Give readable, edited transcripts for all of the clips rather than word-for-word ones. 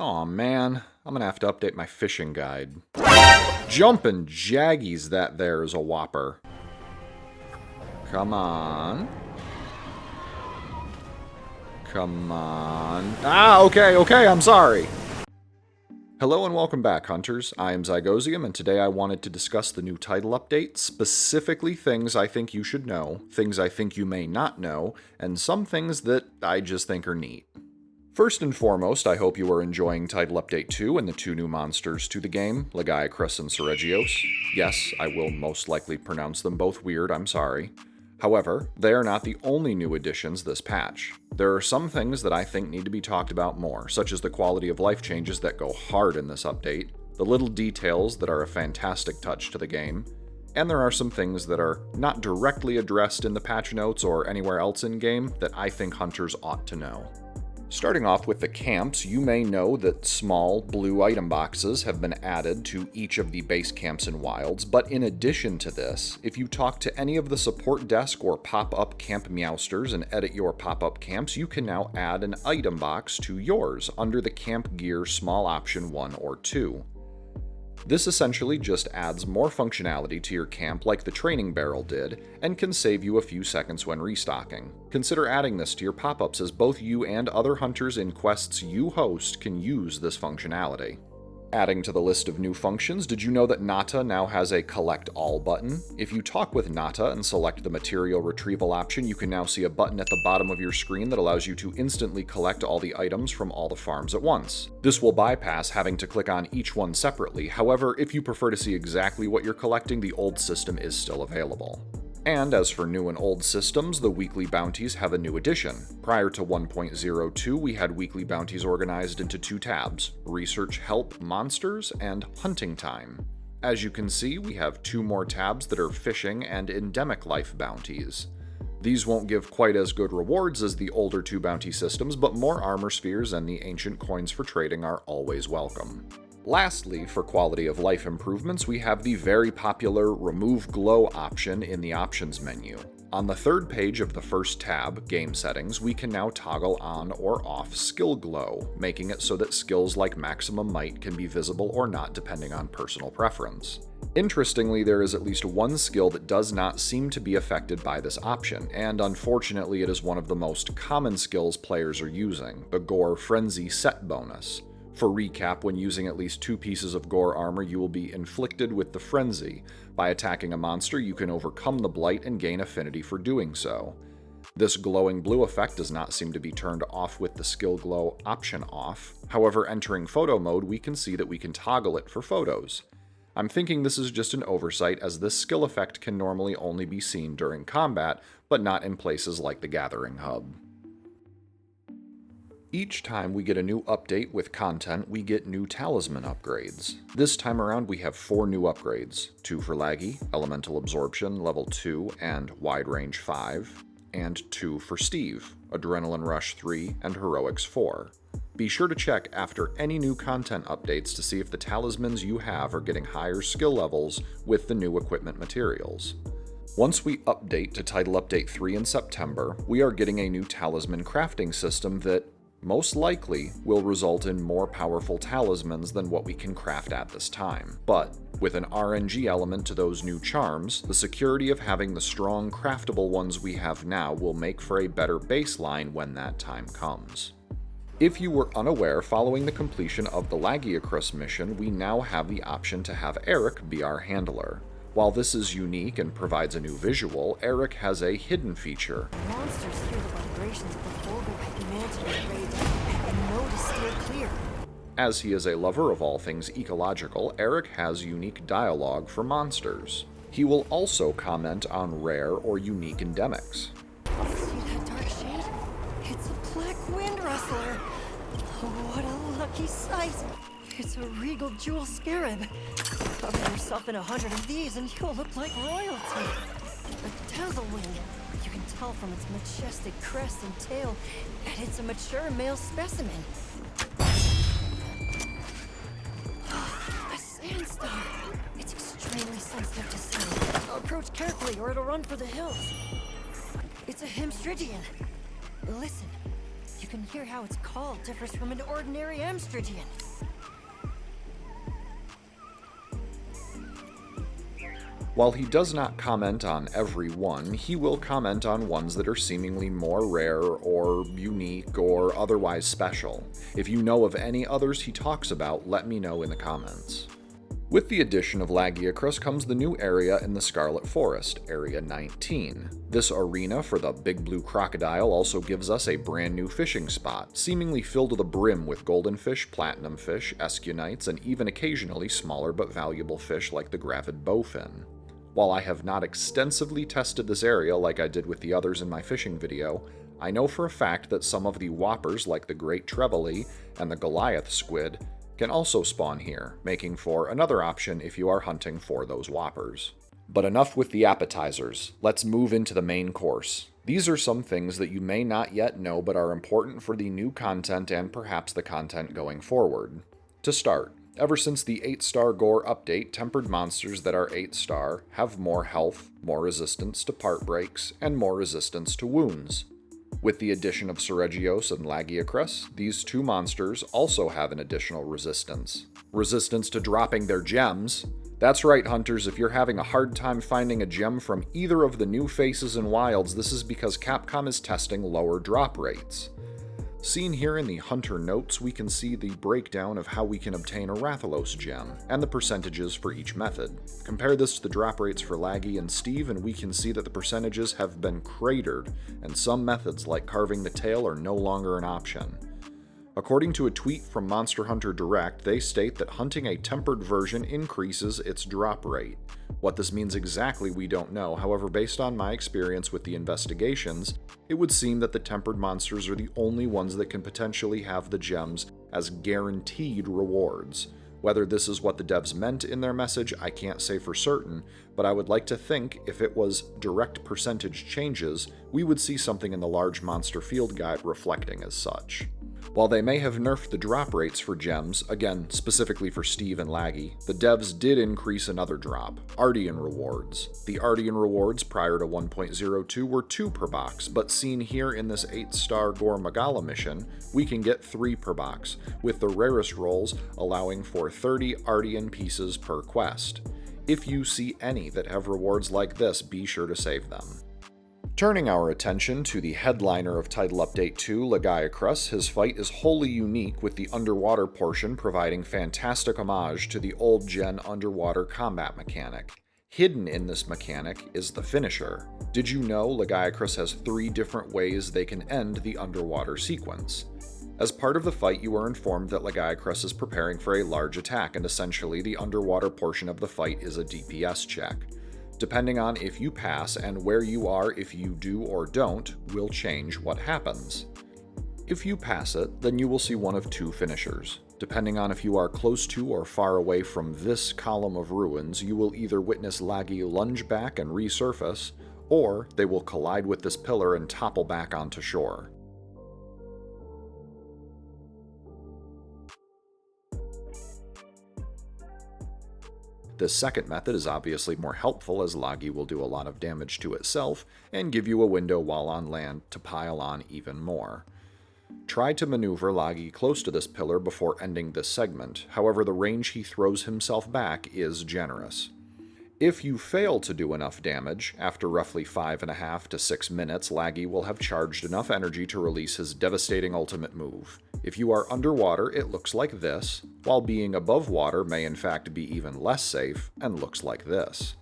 Aw man, I'm gonna have to update my fishing guide. Jumpin' jaggies, that there's a whopper. Come on. Come on. Ah, okay, I'm sorry. Hello and welcome back, hunters. I am Zygosium, and today I wanted to discuss the new title update, specifically things I think you should know, things I think you may not know, and some things that I just think are neat. First and foremost, I hope you are enjoying Title Update 2 and the two new monsters to the game, Lagiacrus and Seregios. Yes, I will most likely pronounce them both weird, I'm sorry. However, they are not the only new additions this patch. There are some things that I think need to be talked about more, such as the quality of life changes that go hard in this update, the little details that are a fantastic touch to the game, and there are some things that are not directly addressed in the patch notes or anywhere else in-game that I think hunters ought to know. Starting off with the camps, you may know that small blue item boxes have been added to each of the base camps in Wilds, but in addition to this, if you talk to any of the support desk or pop-up camp meowsters and edit your pop-up camps, you can now add an item box to yours under the camp gear small option 1 or 2. This essentially just adds more functionality to your camp like the training barrel did, and can save you a few seconds when restocking. Consider adding this to your pop-ups as both you and other hunters in quests you host can use this functionality. Adding to the list of new functions, did you know that Nata now has a Collect All button? If you talk with Nata and select the material retrieval option, you can now see a button at the bottom of your screen that allows you to instantly collect all the items from all the farms at once. This will bypass having to click on each one separately. However, if you prefer to see exactly what you're collecting, the old system is still available. And as for new and old systems, the Weekly Bounties have a new addition. Prior to 1.02, we had Weekly Bounties organized into two tabs, Research Help Monsters and Hunting Time. As you can see, we have two more tabs that are Fishing and Endemic Life Bounties. These won't give quite as good rewards as the older two bounty systems, but more armor spheres and the ancient coins for trading are always welcome. Lastly, for quality of life improvements, we have the very popular Remove Glow option in the options menu. On the third page of the first tab, Game Settings, we can now toggle on or off Skill Glow, making it so that skills like Maximum Might can be visible or not depending on personal preference. Interestingly, there is at least one skill that does not seem to be affected by this option, and unfortunately it is one of the most common skills players are using, the Gore Frenzy Set bonus. For recap, when using at least 2 pieces of gore armor, you will be inflicted with the Frenzy. By attacking a monster, you can overcome the blight and gain affinity for doing so. This glowing blue effect does not seem to be turned off with the Skill Glow option off. However, entering photo mode, we can see that we can toggle it for photos. I'm thinking this is just an oversight, as this skill effect can normally only be seen during combat, but not in places like the Gathering Hub. Each time we get a new update with content, we get new Talisman Upgrades. This time around we have 4 new upgrades, 2 for Lagi, Elemental Absorption Level 2 and Wide Range 5, and 2 for Steve, Adrenaline Rush 3 and Heroics 4. Be sure to check after any new content updates to see if the talismans you have are getting higher skill levels with the new equipment materials. Once we update to Title Update 3 in September, we are getting a new talisman crafting system that most likely will result in more powerful talismans than what we can craft at this time. But with an RNG element to those new charms, the security of having the strong craftable ones we have now will make for a better baseline when that time comes. If you were unaware, following the completion of the Lagiacrus mission, we now have the option to have Erik be our handler. While this is unique and provides a new visual, Erik has a hidden feature. Monsters hear the vibrations of the vulgar humanity raid and know to steer clear. As he is a lover of all things ecological, Erik has unique dialogue for monsters. He will also comment on rare or unique endemics. See that dark shade? It's a black wind rustler. Oh, what a lucky sight. It's a regal jewel scarab. Cover yourself in 100 of these and you'll look like royalty. A dazzlewing. You can tell from its majestic crest and tail that it's a mature male specimen. A sandstar. It's extremely sensitive to sound. Approach carefully or it'll run for the hills. It's a Hemstridian. Listen, you can hear how it's called differs from an ordinary Amstradian. While he does not comment on every one, he will comment on ones that are seemingly more rare or unique or otherwise special. If you know of any others he talks about, let me know in the comments. With the addition of Lagiacrus comes the new area in the Scarlet Forest, Area 19. This arena for the Big Blue Crocodile also gives us a brand new fishing spot, seemingly filled to the brim with golden fish, platinum fish, escunites, and even occasionally smaller but valuable fish like the gravid bowfin. While I have not extensively tested this area like I did with the others in my fishing video, I know for a fact that some of the whoppers like the Great Trevally and the Goliath squid can also spawn here, making for another option if you are hunting for those whoppers. But enough with the appetizers, let's move into the main course. These are some things that you may not yet know but are important for the new content and perhaps the content going forward. To start, ever since the 8-star gore update, tempered monsters that are 8-star have more health, more resistance to part breaks, and more resistance to wounds. With the addition of Seregios and Lagiacrus, these two monsters also have an additional resistance. Resistance to dropping their gems. That's right, hunters, if you're having a hard time finding a gem from either of the new faces in Wilds, this is because Capcom is testing lower drop rates. Seen here in the Hunter notes, we can see the breakdown of how we can obtain a Rathalos gem, and the percentages for each method. Compare this to the drop rates for Laggy and Steve, and we can see that the percentages have been cratered, and some methods like carving the tail are no longer an option. According to a tweet from Monster Hunter Direct, they state that hunting a tempered version increases its drop rate. What this means exactly we don't know, however based on my experience with the investigations, it would seem that the tempered monsters are the only ones that can potentially have the gems as guaranteed rewards. Whether this is what the devs meant in their message, I can't say for certain, but I would like to think if it was direct percentage changes, we would see something in the large monster field guide reflecting as such. While they may have nerfed the drop rates for gems, again, specifically for Steve and Laggy, the devs did increase another drop, Artian rewards. The Artian rewards prior to 1.02 were 2 per box, but seen here in this 8-star Gore Magala mission, we can get 3 per box, with the rarest rolls allowing for 30 Artian pieces per quest. If you see any that have rewards like this, be sure to save them. Turning our attention to the headliner of Title Update 2, Lagiacrus, his fight is wholly unique with the underwater portion providing fantastic homage to the old-gen underwater combat mechanic. Hidden in this mechanic is the finisher. Did you know Lagiacrus has 3 different ways they can end the underwater sequence? As part of the fight, you are informed that Lagiacrus is preparing for a large attack, and essentially the underwater portion of the fight is a DPS check. Depending on if you pass and where you are if you do or don't, will change what happens. If you pass it, then you will see one of 2 finishers. Depending on if you are close to or far away from this column of ruins, you will either witness Laggy lunge back and resurface, or they will collide with this pillar and topple back onto shore. This second method is obviously more helpful as Laggy will do a lot of damage to itself and give you a window while on land to pile on even more. Try to maneuver Laggy close to this pillar before ending this segment, however the range he throws himself back is generous. If you fail to do enough damage, after roughly 5.5 to 6 minutes, Laggy will have charged enough energy to release his devastating ultimate move. If you are underwater, it looks like this, while being above water may in fact be even less safe and looks like this.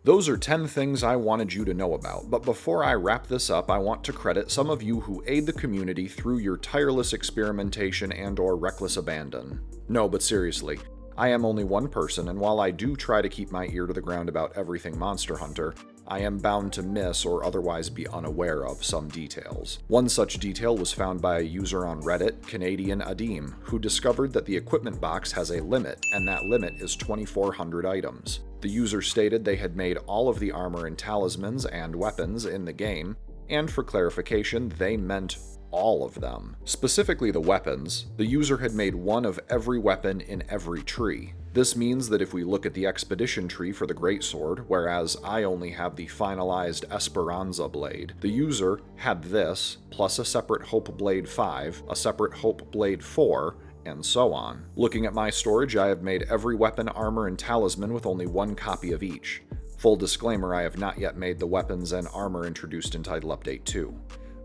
Those are 10 things I wanted you to know about, but before I wrap this up, I want to credit some of you who aid the community through your tireless experimentation and/or reckless abandon. No, but seriously, I am only one person, and while I do try to keep my ear to the ground about everything Monster Hunter, I am bound to miss or otherwise be unaware of some details. One such detail was found by a user on Reddit, Canadian Adim, who discovered that the equipment box has a limit, and that limit is 2,400 items. The user stated they had made all of the armor and talismans and weapons in the game, and for clarification, they meant all of them. Specifically the weapons, the user had made one of every weapon in every tree. This means that if we look at the expedition tree for the Greatsword, whereas I only have the finalized Esperanza blade, the user had this, plus a separate Hope Blade 5, a separate Hope Blade 4, and so on. Looking at my storage, I have made every weapon, armor, and talisman with only one copy of each. Full disclaimer, I have not yet made the weapons and armor introduced in Title Update 2.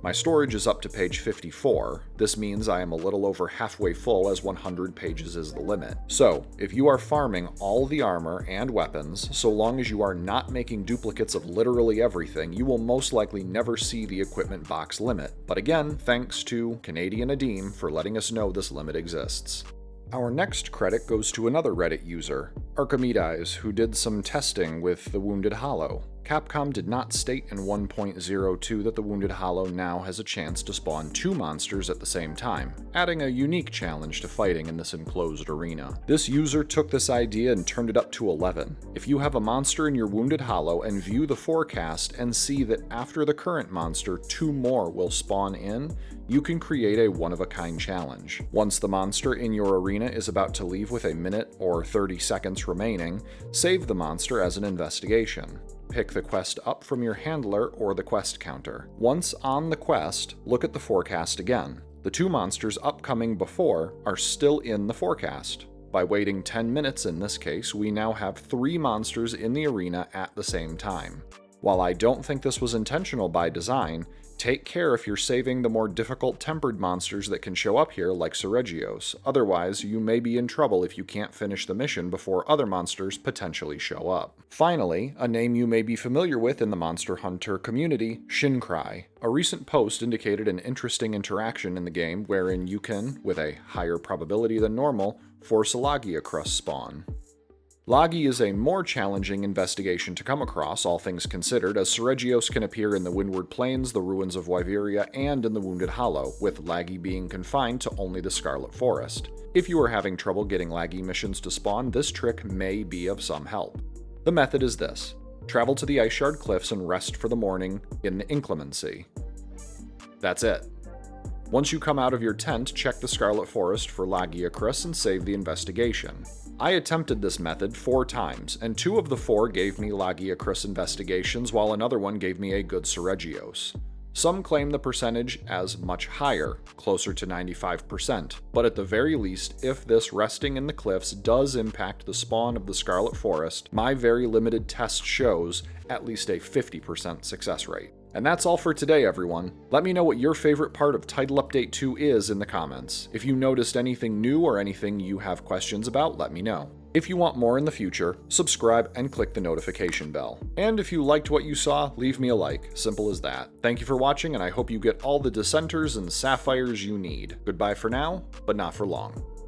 My storage is up to page 54. This means I am a little over halfway full, as 100 pages is the limit. So, if you are farming all the armor and weapons, so long as you are not making duplicates of literally everything, you will most likely never see the equipment box limit. But again, thanks to Canadian Adim for letting us know this limit exists. Our next credit goes to another Reddit user, Archimedes, who did some testing with the Wounded Hollow. Capcom did not state in 1.02 that the Wounded Hollow now has a chance to spawn 2 monsters at the same time, adding a unique challenge to fighting in this enclosed arena. This user took this idea and turned it up to 11. If you have a monster in your Wounded Hollow and view the forecast and see that after the current monster 2 more will spawn in, you can create a one-of-a-kind challenge. Once the monster in your arena is about to leave with a minute or 30 seconds remaining, save the monster as an investigation. Pick the quest up from your handler or the quest counter. Once on the quest, look at the forecast again. The 2 monsters upcoming before are still in the forecast. By waiting 10 minutes in this case, we now have 3 monsters in the arena at the same time. While I don't think this was intentional by design, take care if you're saving the more difficult tempered monsters that can show up here, like Seregios. Otherwise, you may be in trouble if you can't finish the mission before other monsters potentially show up. Finally, a name you may be familiar with in the Monster Hunter community, Shincry. A recent post indicated an interesting interaction in the game wherein you can, with a higher probability than normal, force a Lagiacrus spawn. Lagi is a more challenging investigation to come across, all things considered, as Seregios can appear in the Windward Plains, the ruins of Wyveria, and in the Wounded Hollow, with Lagi being confined to only the Scarlet Forest. If you are having trouble getting Lagi missions to spawn, this trick may be of some help. The method is this: travel to the Ice Shard Cliffs and rest for the morning in the Inclemency. That's it. Once you come out of your tent, check the Scarlet Forest for Lagiacrus and save the investigation. I attempted this method 4 times, and 2 of the 4 gave me Lagiacrus investigations, while another one gave me a good Seregios. Some claim the percentage as much higher, closer to 95%, but at the very least, if this resting in the cliffs does impact the spawn of the Scarlet Forest, my very limited test shows at least a 50% success rate. And that's all for today, everyone. Let me know what your favorite part of Title Update 2 is in the comments. If you noticed anything new or anything you have questions about, let me know. If you want more in the future, subscribe and click the notification bell. And if you liked what you saw, leave me a like. Simple as that. Thank you for watching, and I hope you get all the Dissenters and Sapphires you need. Goodbye for now, but not for long.